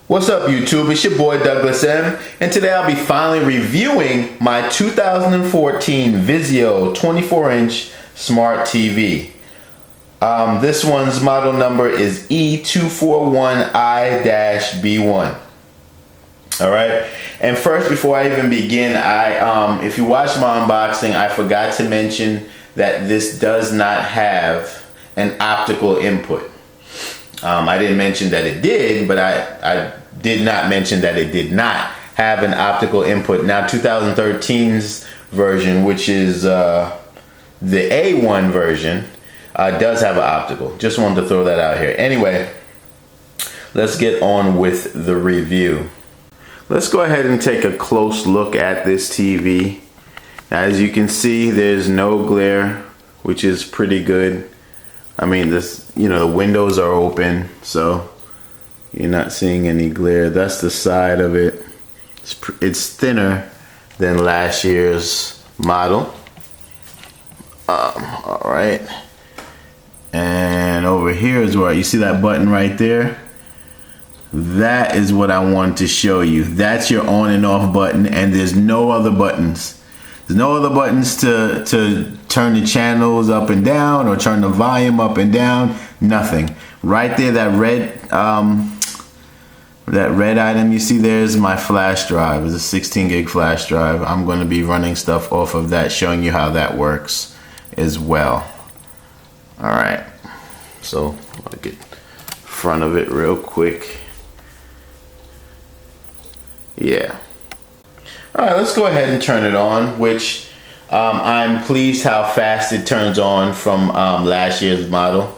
What's up YouTube, it's your boy Douglas M, and today I'll be finally reviewing my 2014 VIZIO 24-inch smart TV. This one's model number is E241i-B1. Alright, and first before I even begin, if you watched my unboxing, I forgot to mention that this does not have an optical input. I didn't mention that it did, but I did not mention that it did not have an optical input. Now 2013's version, which is the A1 version, does have an optical. Just wanted to throw that out here. Anyway, let's get on with the review. Let's go ahead and take a close look at this TV. As you can see, there's no glare, which is pretty good. I mean, the windows are open, so you're not seeing any glare. That's the side of it. It's thinner than last year's model. All right. And over here is where you see that button right there. That is what I wanted to show you. That's your on and off button, and there's no other buttons. There's no other buttons to turn the channels up and down or turn the volume up and down. Nothing. Right there, that red item you see there is my flash drive. It's a 16 gig flash drive. I'm going to be running stuff off of that, showing you how that works as well. All right. So I'll get front of it real quick. Yeah. All right, let's go ahead and turn it on, which I'm pleased how fast it turns on from last year's model.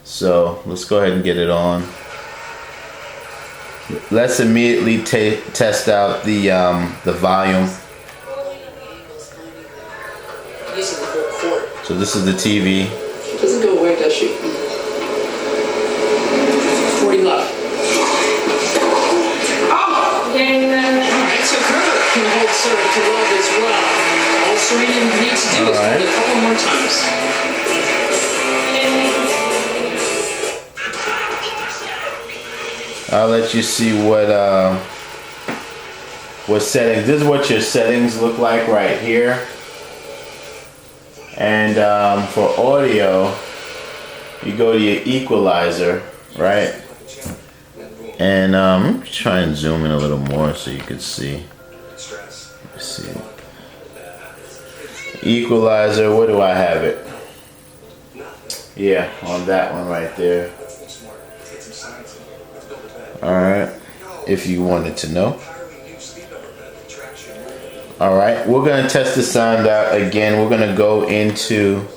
So let's go ahead and get it on. Let's immediately test out the volume. So this is the TV. It doesn't go away, does she? 40 left. Can hold serve to love as well. All Serena needs to do is hold it a couple more times. I'll let you see what settings. This is what your settings look like right here. And for audio, you go to your equalizer, right? And let me try and zoom in a little more so you can see. Let's see. Equalizer, where do I have it? Yeah, on that one right there. Alright, if you wanted to know. Alright, we're going to test the sound out again. We're going to go into...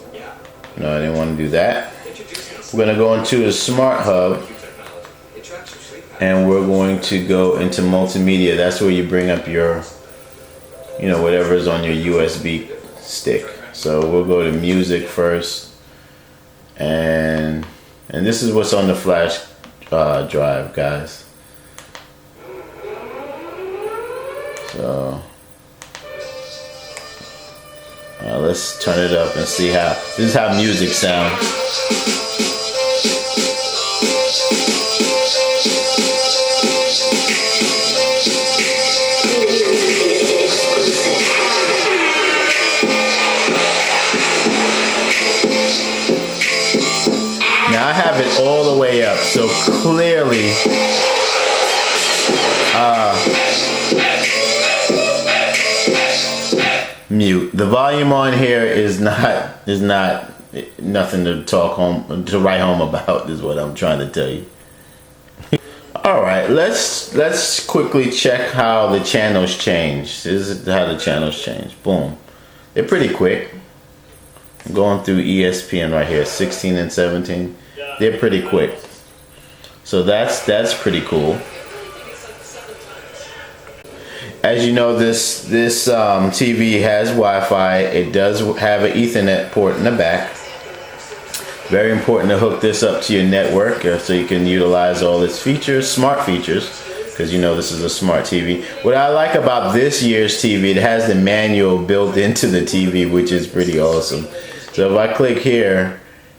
No, I didn't want to do that. We're going to go into a smart hub. And we're going to go into multimedia. That's where you bring up your... whatever is on your USB stick. So we'll go to music first, and this is what's on the flash drive, guys. So let's turn it up and see how this is how music sounds. Now I have it all the way up, so clearly mute. The volume on here is not nothing to write home about, is what I'm trying to tell you. All right, let's quickly check how the channels change. This is how the channels change. Boom, they're pretty quick. I'm going through ESPN right here, 16 and 17. They're pretty quick. So that's pretty cool. As you know, this TV has Wi-Fi. It does have an Ethernet port in the back. Very important to hook this up to your network so you can utilize all its features, smart features, because this is a smart TV. What I like about this year's TV, it has the manual built into the TV, which is pretty awesome. So if I click here,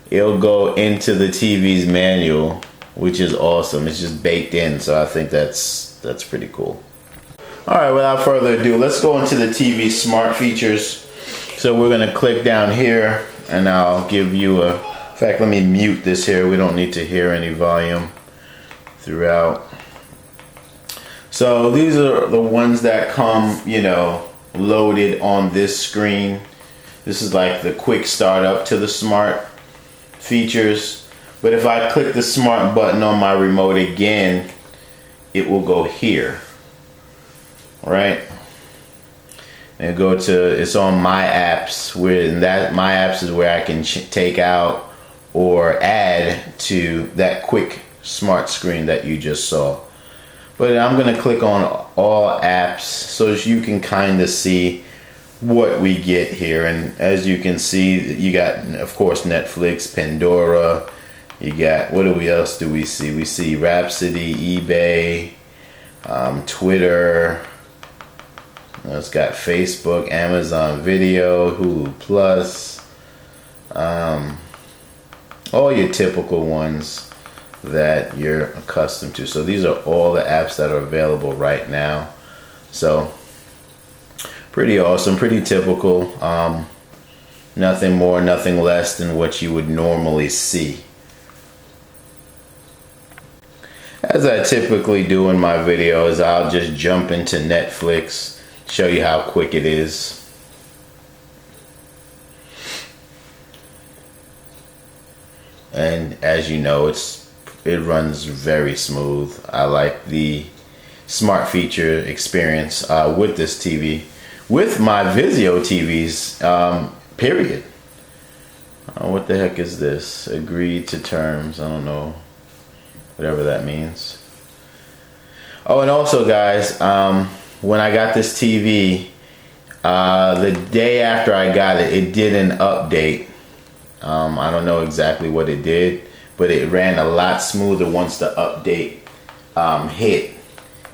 it'll go into the TV's manual, which is awesome. It's just baked in, so I think that's pretty cool. All right, without further ado, let's go into the TV smart features. So we're gonna click down here, and I'll give you a, in fact, let me mute this here. We don't need to hear any volume throughout. So these are the ones that come, you know, loaded on this screen. This is like the quick startup to the smart features. But if I click the smart button on my remote again, it will go here. All right. And go to, it's on my apps, where that my apps is where I can take out or add to that quick smart screen that you just saw. But I'm going to click on all apps so you can kind of see what we get here. And as you can see, you got, of course, Netflix, Pandora. You got, what else do we see? We see Rhapsody, eBay, Twitter. It's got Facebook, Amazon Video, Hulu Plus, all your typical ones that you're accustomed to. So these are all the apps that are available right now. So pretty awesome, pretty typical. Nothing more, nothing less than what you would normally see. As I typically do in my videos, I'll just jump into Netflix, show you how quick it is. And as you know, it runs very smooth. I like the smart feature experience with this TV, with my VIZIO TVs, period. What the heck is this? Agree to terms. I don't know, whatever that means. Oh, and also, guys, when I got this TV, the day after I got it, it did an update. I don't know exactly what it did, but it ran a lot smoother once the update hit.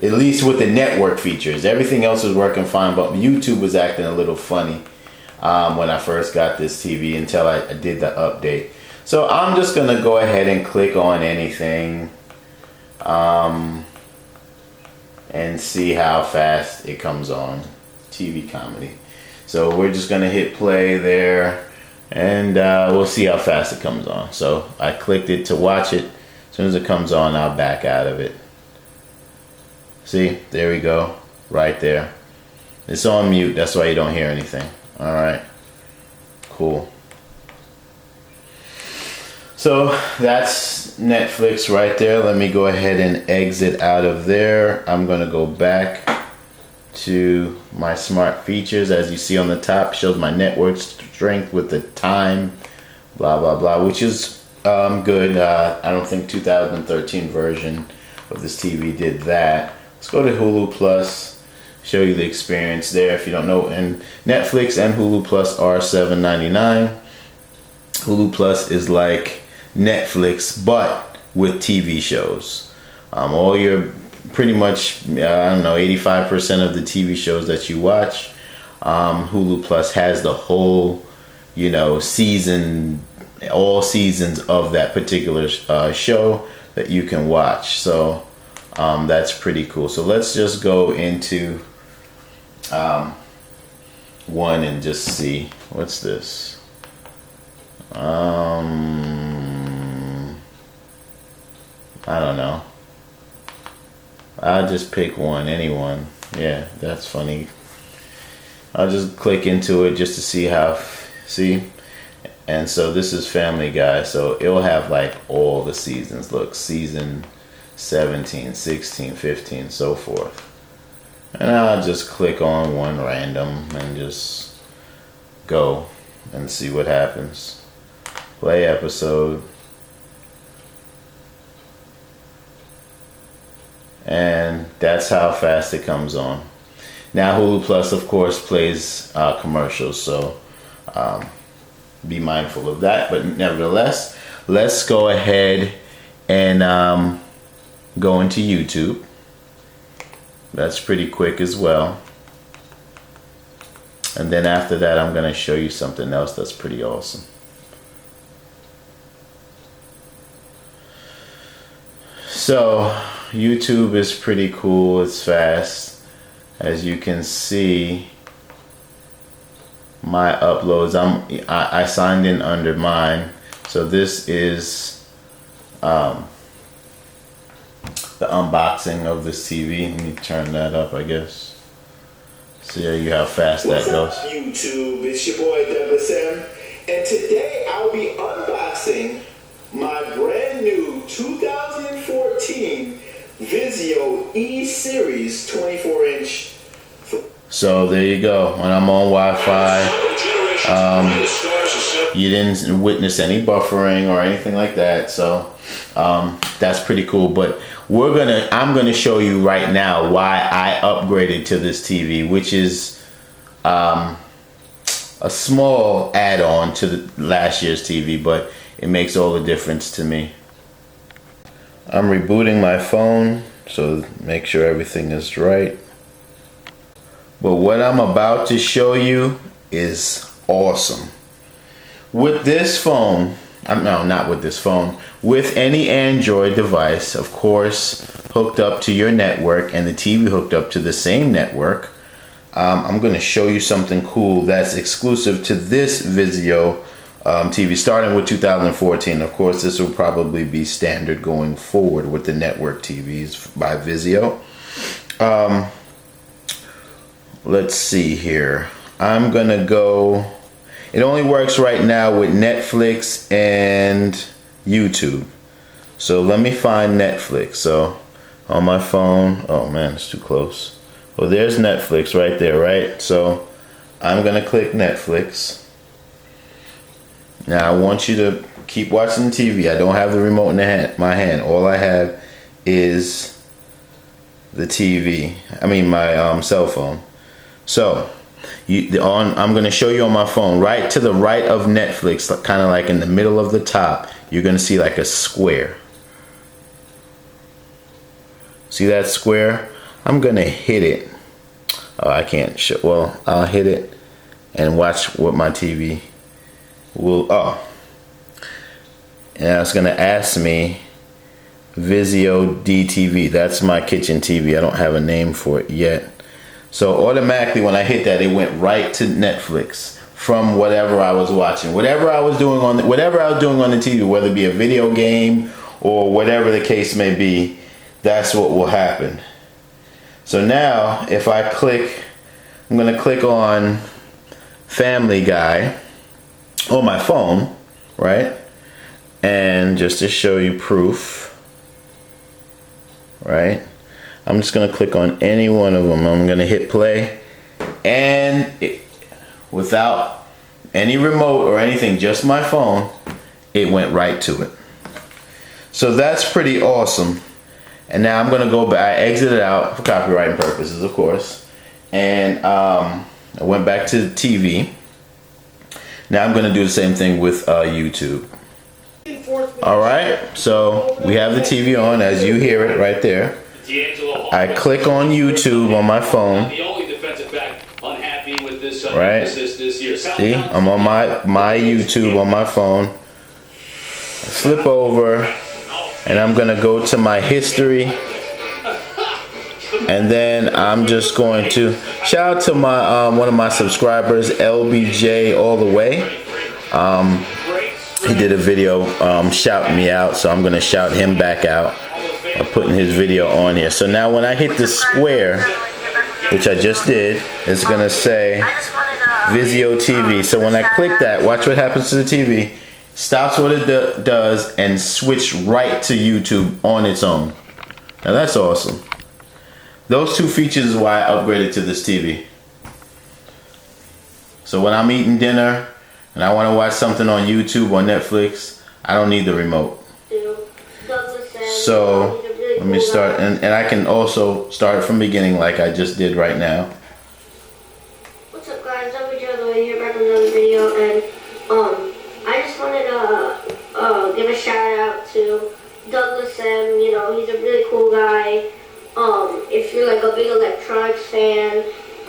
At least with the network features. Everything else was working fine, but YouTube was acting a little funny when I first got this TV until I did the update. So I'm just going to go ahead and click on anything and see how fast it comes on. TV comedy. So we're just going to hit play there, and we'll see how fast it comes on. So I clicked it to watch it. As soon as it comes on, I'll back out of it. See, there we go, right there. It's on mute, that's why you don't hear anything. All right, cool. So that's Netflix right there. Let me go ahead and exit out of there. I'm gonna go back to my smart features. As you see on the top, shows my network strength with the time, blah, blah, blah, which is good. I don't think 2013 version of this TV did that. Let's go to Hulu Plus, show you the experience there if you don't know. And Netflix and Hulu Plus are $7.99. Hulu Plus is like Netflix, but with TV shows. All your, pretty much, I don't know, 85% of the TV shows that you watch, Hulu Plus has the whole, you know, season, all seasons of that particular show that you can watch. So that's pretty cool. So let's just go into one and just see. What's this? I don't know. I'll just pick one, anyone. Yeah, that's funny. I'll just click into it just to see how, see? And so this is Family Guy, so it'll have like all the seasons. Look, season 17, 16, 15, so forth. And I'll just click on one random and just go and see what happens. Play episode. And that's how fast it comes on. Now Hulu Plus, of course, plays commercials, so be mindful of that. But nevertheless, let's go ahead and go into YouTube. That's pretty quick as well. And then after that, I'm going to show you something else that's pretty awesome. So YouTube is pretty cool. It's fast. As you can see, my uploads, I signed in under mine. So this is the unboxing of this TV. Let me turn that up, I guess. See how fast that goes. What's up, YouTube? It's your boy Douglas M. And today I'll be unboxing my brand new 2014 VIZIO E Series 24-inch. So there you go. When I'm on Wi-Fi, you didn't witness any buffering or anything like that. So that's pretty cool. But I'm gonna show you right now why I upgraded to this TV, which is a small add-on to the last year's TV, but it makes all the difference to me. I'm rebooting my phone, so make sure everything is right. But what I'm about to show you is awesome. With this phone, no, not with this phone, with any Android device, of course, hooked up to your network and the TV hooked up to the same network, I'm going to show you something cool that's exclusive to this VIZIO TV, starting with 2014. Of course, this will probably be standard going forward with the network TVs by VIZIO. Let's see here. I'm gonna go. It only works right now with Netflix and YouTube. So let me find Netflix. So on my phone, oh man, it's too close. Well, there's Netflix right there, right? So I'm gonna click Netflix. Now I want you to keep watching the TV. I don't have the remote in my hand. All I have is the TV. I mean my cell phone. So I'm going to show you on my phone, right to the right of Netflix, kind of like in the middle of the top, you're going to see like a square. See that square? I'm going to hit it. Oh, I can't show. Well, I'll hit it and watch what my TV will. Oh, and it's going to ask me VIZIO DTV. That's my kitchen TV. I don't have a name for it yet. So automatically when I hit that, it went right to Netflix from whatever I was watching, whatever I was doing on the TV, whether it be a video game or whatever the case may be. That's what will happen. So now if I click, I'm going to click on Family Guy on my phone, right? And just to show you proof, right? I'm just going to click on any one of them. I'm going to hit play, and without any remote or anything, just my phone, it went right to it. So that's pretty awesome. And now I'm going to go back. I exited out for copyright purposes, of course, and I went back to the TV. Now I'm going to do the same thing with YouTube. All right, so we have the TV on, as you hear it right there. I click on YouTube on my phone. Right? See, I'm on my YouTube on my phone. I flip over, and I'm gonna go to my history, and then I'm just going to shout out to my one of my subscribers, LBJ all the way. He did a video shouting me out, so I'm gonna shout him back out. I'm putting his video on here. So now when I hit the square, which I just did, it's gonna say VIZIO TV. So when I click that, watch what happens to the TV. Stops what it does and switch right to YouTube on its own. Now that's awesome. Those two features is why I upgraded to this TV. So when I'm eating dinner and I want to watch something on YouTube or Netflix, I don't need the remote. So let me start, and I can also start from the beginning like I just did right now. What's up guys, I'm here back with another video, and I just wanted to give a shout out to Douglas M. You know, he's a really cool guy. If you're like a big electronics fan,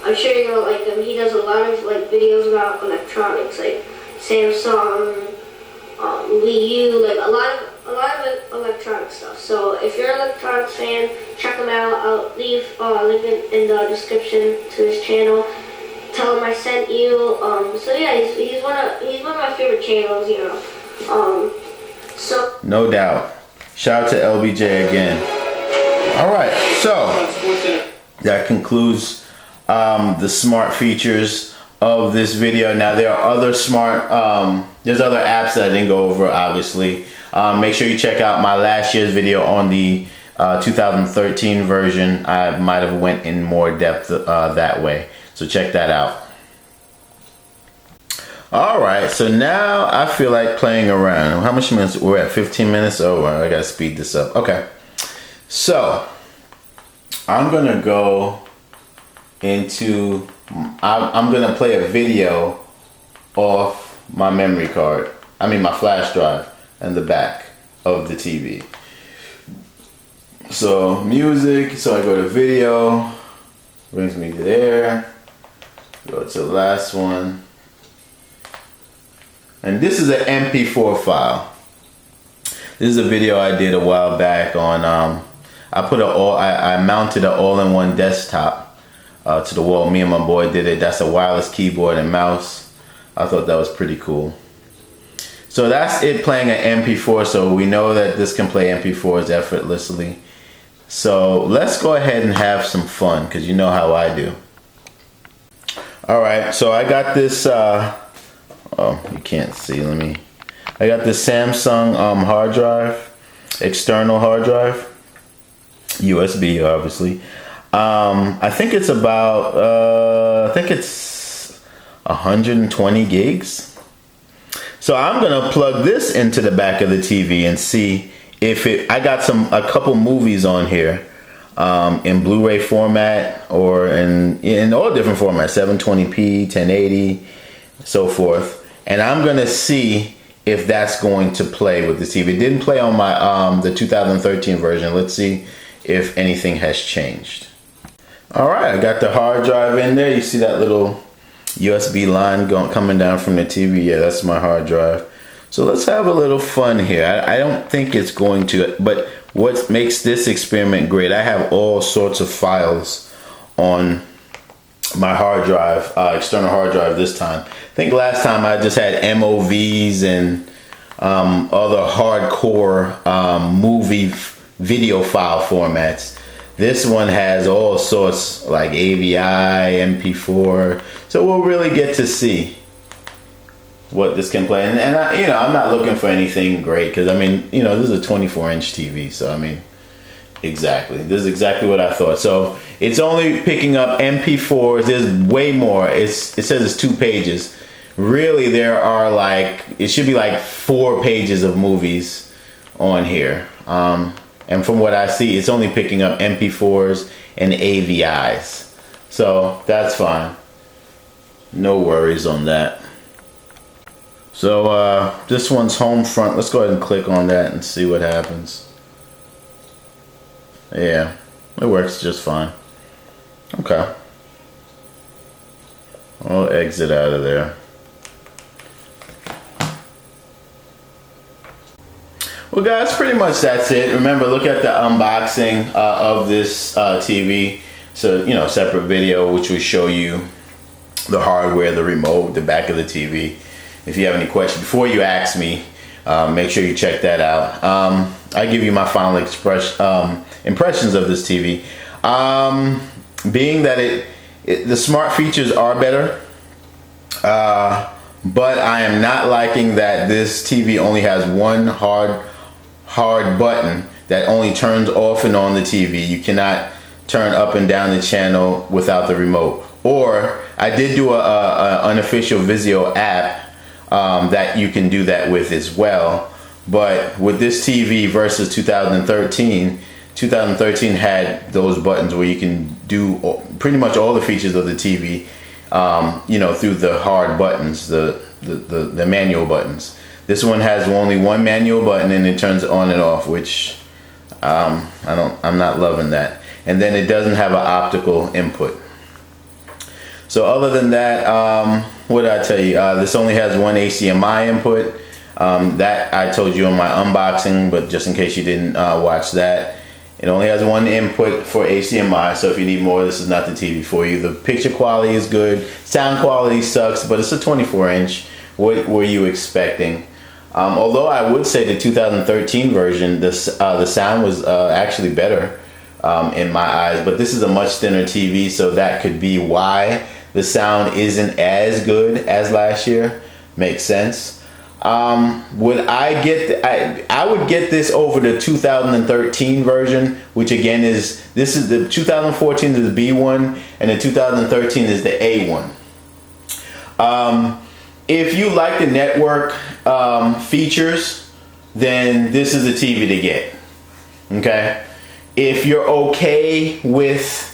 I'm sure you're gonna like him. He does a lot of like videos about electronics, like Samsung, Wii U, like a lot of a lot of electronic stuff. So if you're an electronics fan, check him out. I'll leave a link in the description to his channel. Tell him I sent you. So yeah, he's one of my favorite channels, you know. So no doubt. Shout out to LBJ again. All right, so that concludes the smart features of this video. Now there are other smart, there's other apps that I didn't go over, obviously. Make sure you check out my last year's video on the 2013 version. I might have went in more depth that way, so check that out. All right, so now I feel like playing around. How much minutes? We're at 15 minutes. Oh, I gotta speed this up. Okay, so I'm gonna go into, I'm gonna play a video off my memory card. I mean my flash drive and the back of the TV. So music, so I go to video, brings me there, go to the last one. And this is an MP4 file. This is a video I did a while back on, I mounted an all-in-one desktop to the wall. Me and my boy did it. That's a wireless keyboard and mouse. I thought that was pretty cool. So that's it playing an MP4, so we know that this can play MP4s effortlessly. So let's go ahead and have some fun, because you know how I do. Alright, so I got this, oh, you can't see, I got this Samsung hard drive, external hard drive, USB obviously. I think it's about, I think it's 120 gigs. So I'm gonna plug this into the back of the TV and see if I got a couple movies on here in Blu-ray format or in all different formats, 720p, 1080, so forth. And I'm gonna see if that's going to play with the TV. It didn't play on my the 2013 version. Let's see if anything has changed. All right, I got the hard drive in there. You see that little USB line coming down from the TV? Yeah, that's my hard drive. So let's have a little fun here. I don't think it's going to, but what makes this experiment great, I have all sorts of files on my hard drive, external hard drive this time. I think last time I just had MOVs and other hardcore movie video file formats. This one has all sorts like AVI, MP4. So we'll really get to see what this can play. And I'm not looking for anything great, because I mean, this is a 24-inch TV. So I mean, exactly. This is exactly what I thought. So it's only picking up MP4s. There's way more. It says it's 2 pages. Really, there are it should be like 4 pages of movies on here. And from what I see, it's only picking up MP4s and AVIs. So that's fine. No worries on that. So this one's home front. Let's go ahead and click on that and see what happens. Yeah, it works just fine. Okay. I'll exit out of there. Well guys, pretty much that's it. Remember, look at the unboxing of this TV. So, separate video which will show you the hardware, the remote, the back of the TV. If you have any questions, before you ask me, make sure you check that out. I give you my final impressions of this TV. Being that the smart features are better, but I am not liking that this TV only has one hard button that only turns off and on the TV. You cannot turn up and down the channel without the remote. Or I did do a unofficial VIZIO app that you can do that with as well. But with this TV versus 2013 had those buttons where you can do pretty much all the features of the TV, through the hard buttons, the manual buttons. This one has only one manual button and it turns on and off, which I'm not loving that. And then it doesn't have an optical input. So other than that, what did I tell you? This only has one HDMI input. That I told you in my unboxing, but just in case you didn't watch that, it only has one input for HDMI, so if you need more, this is not the TV for you. The picture quality is good, sound quality sucks, but it's a 24-inch. What were you expecting? Although I would say the 2013 version, the sound was actually better in my eyes, but this is a much thinner TV, so that could be why the sound isn't as good as last year. Makes sense. Would I get? I would get this over the 2013 version, which again is the 2014 is the B one, and the 2013 is the A one. If you like the network features, then this is the TV to get. Okay. If you're okay with,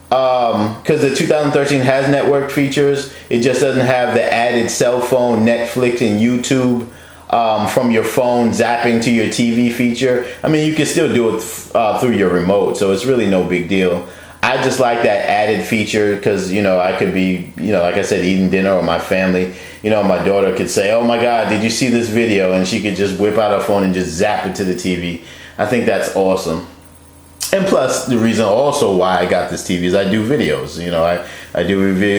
because the 2013 has network features, it just doesn't have the added cell phone, Netflix, and YouTube from your phone zapping to your TV feature. I mean, you can still do it through your remote, so it's really no big deal. I just like that added feature because, you know, I could be, you know, like I said, eating dinner with my family. You know, my daughter could say, oh my God, did you see this video? And she could just whip out her phone and just zap it to the TV. I think that's awesome. And plus, the reason also why I got this TV is I do videos. You know, I do reviews.